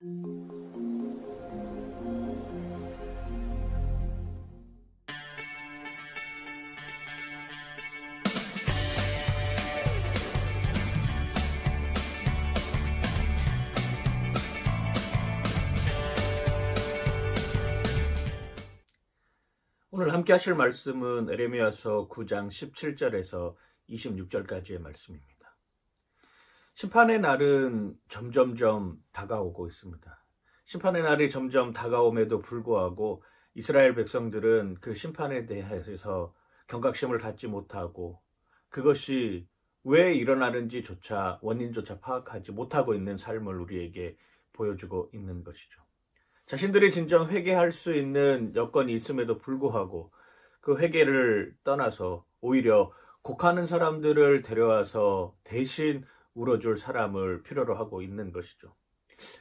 오늘 함께 하실 말씀은 에레미야서 9장 17절에서 26절까지의 말씀입니다. 심판의 날은 점점점 다가오고 있습니다. 심판의 날이 점점 다가옴에도 불구하고 이스라엘 백성들은 그 심판에 대해서 경각심을 갖지 못하고 그것이 왜 일어나는지조차 원인조차 파악하지 못하고 있는 삶을 우리에게 보여주고 있는 것이죠. 자신들이 진정 회개할 수 있는 여건이 있음에도 불구하고 그 회개를 떠나서 오히려 곡하는 사람들을 데려와서 대신 울어줄 사람을 필요로 하고 있는 것이죠.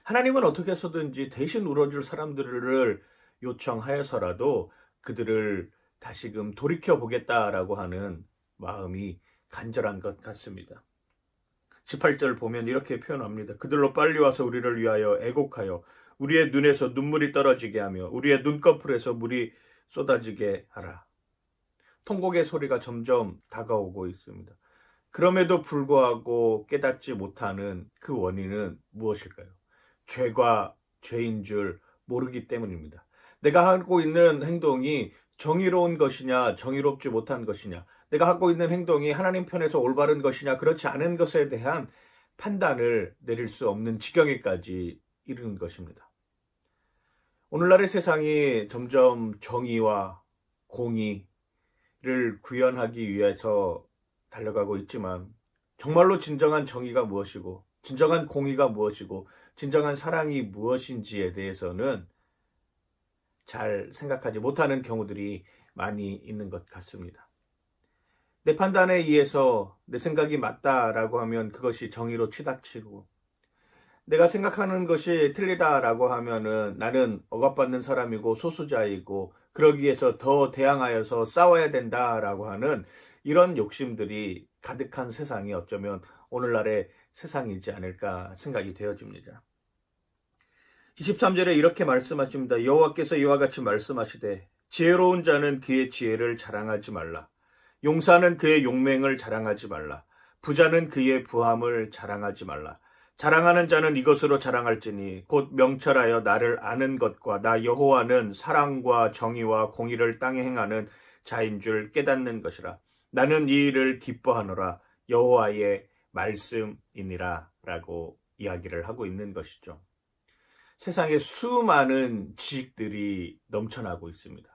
하나님은 어떻게 해서든지 대신 울어줄 사람들을 요청하여서라도 그들을 다시금 돌이켜보겠다라고 하는 마음이 간절한 것 같습니다. 18절 보면 이렇게 표현합니다. 그들로 빨리 와서 우리를 위하여 애곡하여 우리의 눈에서 눈물이 떨어지게 하며 우리의 눈꺼풀에서 물이 쏟아지게 하라. 통곡의 소리가 점점 다가오고 있습니다. 그럼에도 불구하고 깨닫지 못하는 그 원인은 무엇일까요? 죄가 죄인 줄 모르기 때문입니다. 내가 하고 있는 행동이 정의로운 것이냐 정의롭지 못한 것이냐, 내가 하고 있는 행동이 하나님 편에서 올바른 것이냐 그렇지 않은 것에 대한 판단을 내릴 수 없는 지경에까지 이르는 것입니다. 오늘날의 세상이 점점 정의와 공의를 구현하기 위해서 달려가고 있지만 정말로 진정한 정의가 무엇이고 진정한 공의가 무엇이고 진정한 사랑이 무엇인지에 대해서는 잘 생각하지 못하는 경우들이 많이 있는 것 같습니다. 내 판단에 의해서 내 생각이 맞다라고 하면 그것이 정의로 치닫히고, 내가 생각하는 것이 틀리다라고 하면은 나는 억압받는 사람이고 소수자이고 그러기 위해서 더 대항하여서 싸워야 된다라고 하는 이런 욕심들이 가득한 세상이 어쩌면 오늘날의 세상이지 않을까 생각이 되어집니다. 23절에 이렇게 말씀하십니다. 여호와께서 이와 같이 말씀하시되 지혜로운 자는 그의 지혜를 자랑하지 말라. 용사는 그의 용맹을 자랑하지 말라. 부자는 그의 부함을 자랑하지 말라. 자랑하는 자는 이것으로 자랑할지니 곧 명철하여 나를 아는 것과 나 여호와는 사랑과 정의와 공의를 땅에 행하는 자인 줄 깨닫는 것이라. 나는 이 일을 기뻐하노라. 여호와의 말씀이니라 라고 이야기를 하고 있는 것이죠. 세상에 수많은 지식들이 넘쳐나고 있습니다.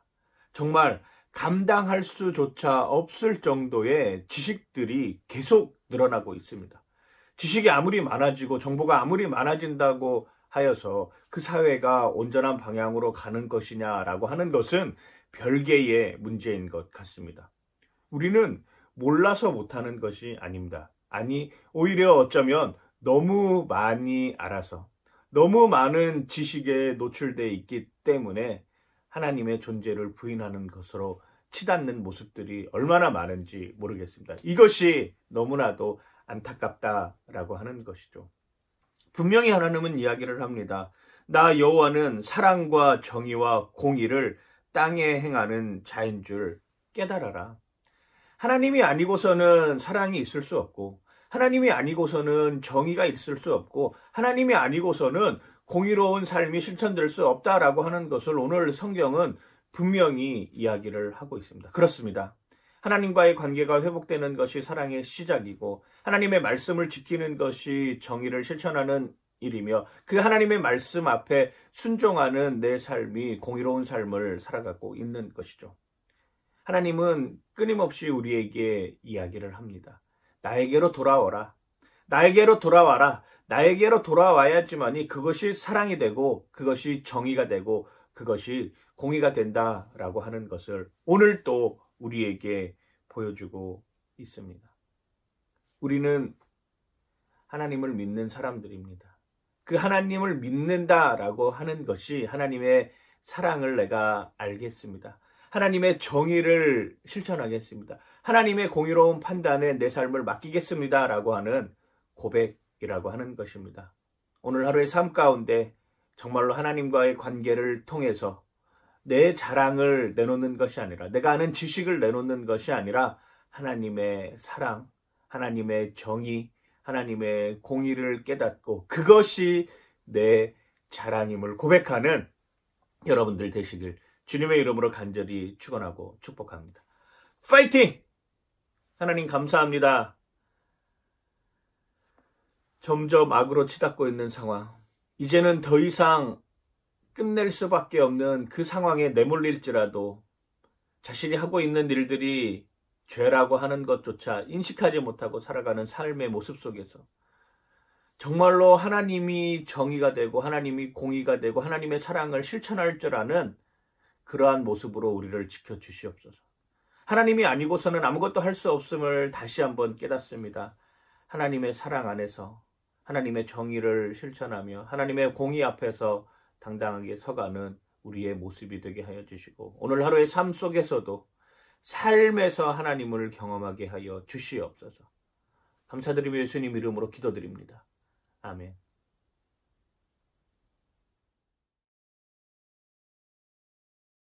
정말 감당할 수조차 없을 정도의 지식들이 계속 늘어나고 있습니다. 지식이 아무리 많아지고 정보가 아무리 많아진다고 하여서 그 사회가 온전한 방향으로 가는 것이냐라고 하는 것은 별개의 문제인 것 같습니다. 우리는 몰라서 못하는 것이 아닙니다. 아니, 오히려 어쩌면 너무 많이 알아서 너무 많은 지식에 노출되어 있기 때문에 하나님의 존재를 부인하는 것으로 치닫는 모습들이 얼마나 많은지 모르겠습니다. 이것이 너무나도 안타깝다라고 하는 것이죠. 분명히 하나님은 이야기를 합니다. 나 여호와는 사랑과 정의와 공의를 땅에 행하는 자인 줄 깨달아라. 하나님이 아니고서는 사랑이 있을 수 없고, 하나님이 아니고서는 정의가 있을 수 없고, 하나님이 아니고서는 공의로운 삶이 실천될 수 없다라고 하는 것을 오늘 성경은 분명히 이야기를 하고 있습니다. 그렇습니다. 하나님과의 관계가 회복되는 것이 사랑의 시작이고 하나님의 말씀을 지키는 것이 정의를 실천하는 일이며 그 하나님의 말씀 앞에 순종하는 내 삶이 공의로운 삶을 살아가고 있는 것이죠. 하나님은 끊임없이 우리에게 이야기를 합니다. 나에게로 돌아오라. 나에게로 돌아와라. 나에게로 돌아와야지만이 그것이 사랑이 되고 그것이 정의가 되고 그것이 공의가 된다라고 하는 것을 오늘 또 우리에게 보여주고 있습니다. 우리는 하나님을 믿는 사람들입니다. 그 하나님을 믿는다라고 하는 것이 하나님의 사랑을 내가 알겠습니다. 하나님의 정의를 실천하겠습니다. 하나님의 공의로운 판단에 내 삶을 맡기겠습니다라고 하는 고백이라고 하는 것입니다. 오늘 하루의 삶 가운데 정말로 하나님과의 관계를 통해서 내 자랑을 내놓는 것이 아니라, 내가 아는 지식을 내놓는 것이 아니라 하나님의 사랑, 하나님의 정의, 하나님의 공의를 깨닫고 그것이 내 자랑임을 고백하는 여러분들 되시길 주님의 이름으로 간절히 축원하고 축복합니다. 파이팅! 하나님 감사합니다. 점점 악으로 치닫고 있는 상황, 이제는 더 이상 끝낼 수밖에 없는 그 상황에 내몰릴지라도 자신이 하고 있는 일들이 죄라고 하는 것조차 인식하지 못하고 살아가는 삶의 모습 속에서 정말로 하나님이 정의가 되고 하나님이 공의가 되고 하나님의 사랑을 실천할 줄 아는 그러한 모습으로 우리를 지켜주시옵소서. 하나님이 아니고서는 아무것도 할 수 없음을 다시 한번 깨닫습니다. 하나님의 사랑 안에서 하나님의 정의를 실천하며 하나님의 공의 앞에서 당당하게 서가는 우리의 모습이 되게 하여 주시고, 오늘 하루의 삶 속에서도 삶에서 하나님을 경험하게 하여 주시옵소서. 감사드리며 예수님 이름으로 기도드립니다. 아멘.